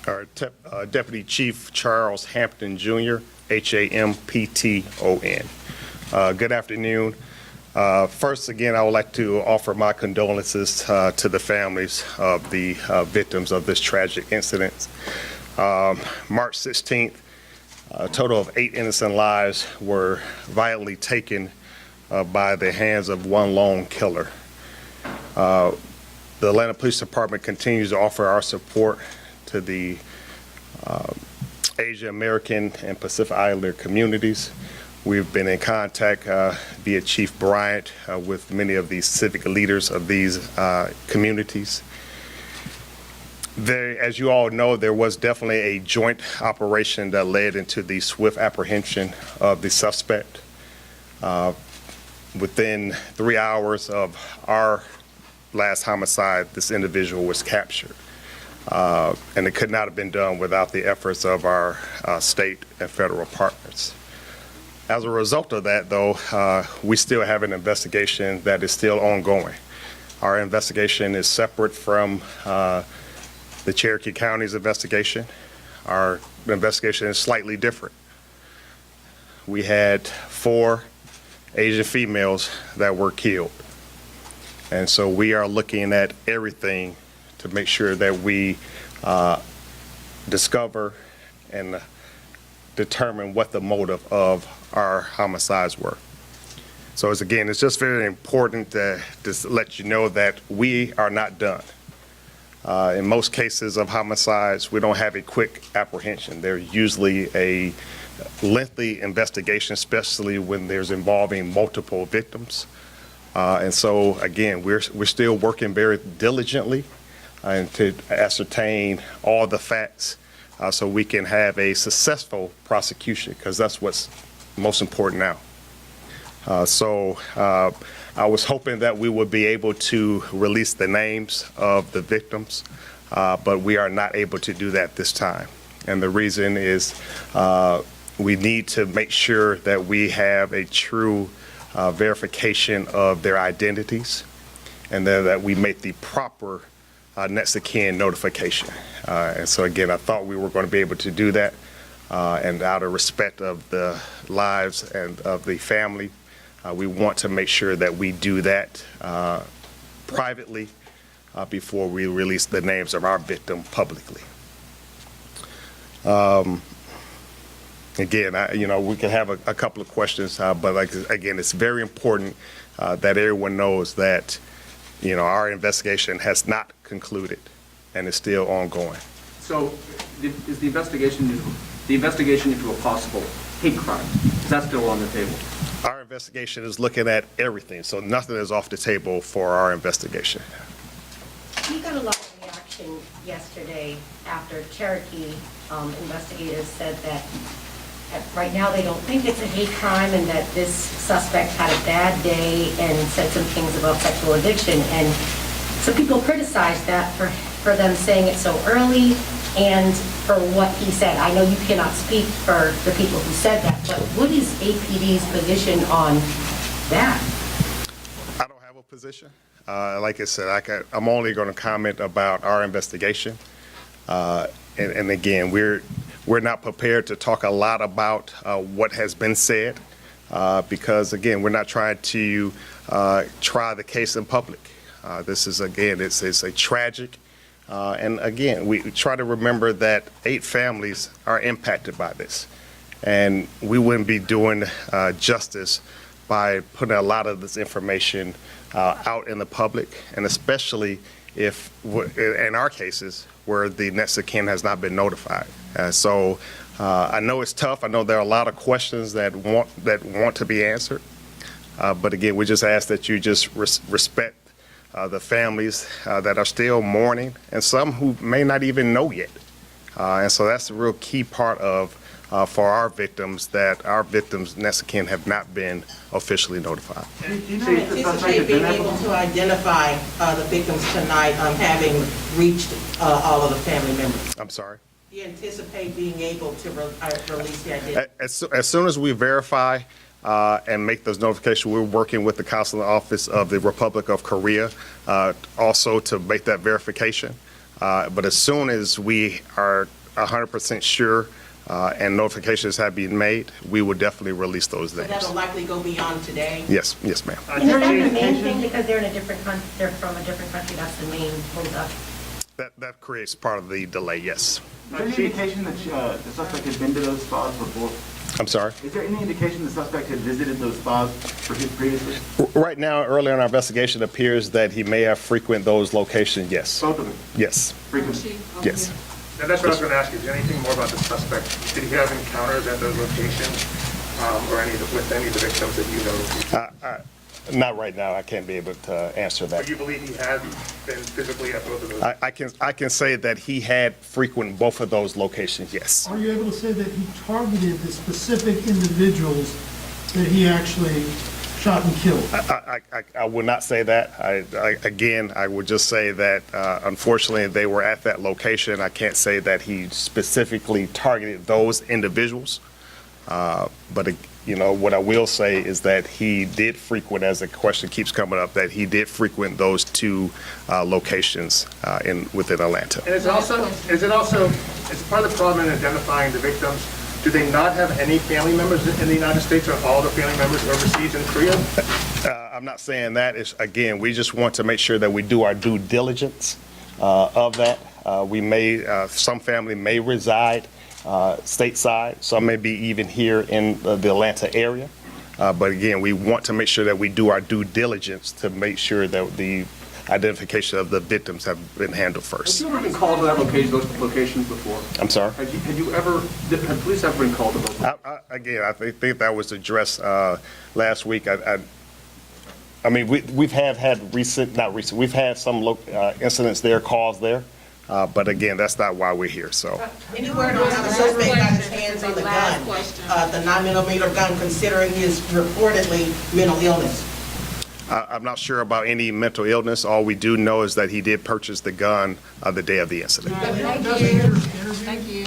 Our Deputy Chief Charles Hampton Jr., Hampton. Good afternoon. First, again, I would like to offer my condolences to the families of the victims of this tragic incident. March 16th, a total of 8 innocent lives were violently taken by the hands of one lone killer. The Atlanta Police Department continues to offer our support to the Asian American and Pacific Islander communities. We've been in contact via Chief Bryant with many of the civic leaders of these communities. As you all know, there was definitely a joint operation that led into the swift apprehension of the suspect. Within 3 hours of our last homicide, this individual was captured. And it could not have been done without the efforts of our state and federal partners. As a result of that, though, we still have an investigation that is still ongoing. Our investigation is separate from the Cherokee County's investigation. Our investigation is slightly different. We had 4 Asian females that were killed. And so we are looking at everything to make sure that we discover and determine what the motive of our homicides were. So it's just very important to let you know that we are not done. In most cases of homicides, we don't have a quick apprehension. There's usually a lengthy investigation, especially when there's involving multiple victims. And so again, we're still working very diligently and to ascertain all the facts so we can have a successful prosecution, because that's what's most important now. I was hoping that we would be able to release the names of the victims, but we are not able to do that this time. And the reason is we need to make sure that we have a true verification of their identities, and then that we make the proper next of kin notification. And so again, I thought we were going to be able to do that, and out of respect of the lives and of the family, we want to make sure that we do that privately before we release the names of our victim publicly. Again, we can have a couple of questions, but again, it's very important that everyone knows that our investigation has not concluded and is still ongoing. So, is the investigation into a possible hate crime, is that still on the table? Our investigation is looking at everything, so nothing is off the table for our investigation. We got a lot of reaction yesterday after Cherokee investigators said that right now they don't think it's a hate crime, and that this suspect had a bad day and said some things about sexual addiction. And some people criticized that for them saying it so early and for what he said. I know you cannot speak for the people who said that, but what is APD's position on that? I don't have a position. Like I said, I'm only going to comment about our investigation. And again, we're not prepared to talk a lot about what has been said because, again, we're not trying to try the case in public. This is, again, it's a tragic, and again, we try to remember that 8 families are impacted by this, and we wouldn't be doing justice by putting a lot of this information out in the public, and especially if, in our cases, where the next of kin has not been notified. So I know it's tough. I know there are a lot of questions that want to be answered, but again, we just ask that you just respect the families that are still mourning, and some who may not even know yet. And so that's the real key part of for our victims, that our victims' next of kin have not been officially notified. Do you anticipate being able to identify the victims tonight, having reached all of the family members? I'm sorry? Do you anticipate being able to release the identity? As soon as we verify and make those notifications, we're working with the Consular Office of the Republic of Korea also to make that verification. But as soon as we are 100% sure and notifications have been made, we will definitely release those So names. that'll likely go beyond today. Yes, yes, ma'am. And is that the main thing, because they're in a different country, they're from a different country, that's the main holdup? That creates part of the delay, yes. Is there any indication that the suspect had been to those spas before? I'm sorry? Is there any indication the suspect had visited those spas previously? Right now, early in our investigation, it appears that he may have frequented those locations, yes. Both of them, Yes, frequently? yes. And that's what I was going to ask you. Is there anything more about the suspect? Did he have encounters at those locations or with any of the victims that you know? Not right now, I can't be able to answer that. But you believe he has been physically at both of those? I can say that he had frequented both of those locations, yes. Are you able to say that he targeted the specific individuals that he actually shot and killed? I would not say that. Again, I would just say that unfortunately they were at that location. I can't say that he specifically targeted those individuals. But you know, what I will say is that he did frequent, as the question keeps coming up, that he did frequent those two locations within Atlanta. And is it also, is part of the problem in identifying the victims, do they not have any family members in the United States, or all the family members overseas in Korea? I'm not saying that. It's, again, we just want to make sure that we do our due diligence of that. Some family may reside stateside, some may be even here in the Atlanta area. But again, we want to make sure that we do our due diligence to make sure that the identification of the victims have been handled Have first. you ever been called to that location, those locations before? I'm sorry? Have police ever been called to those? Again, I think that was addressed last week. I mean, we've had we've had some incidents there, calls there. But again, that's not why we're here, so. Any word on how the suspect got his hands on the gun, the 9mm gun, considering his reportedly mental illness? I'm not sure about any mental illness. All we do know is that he did purchase the gun the day of the incident. Thank you.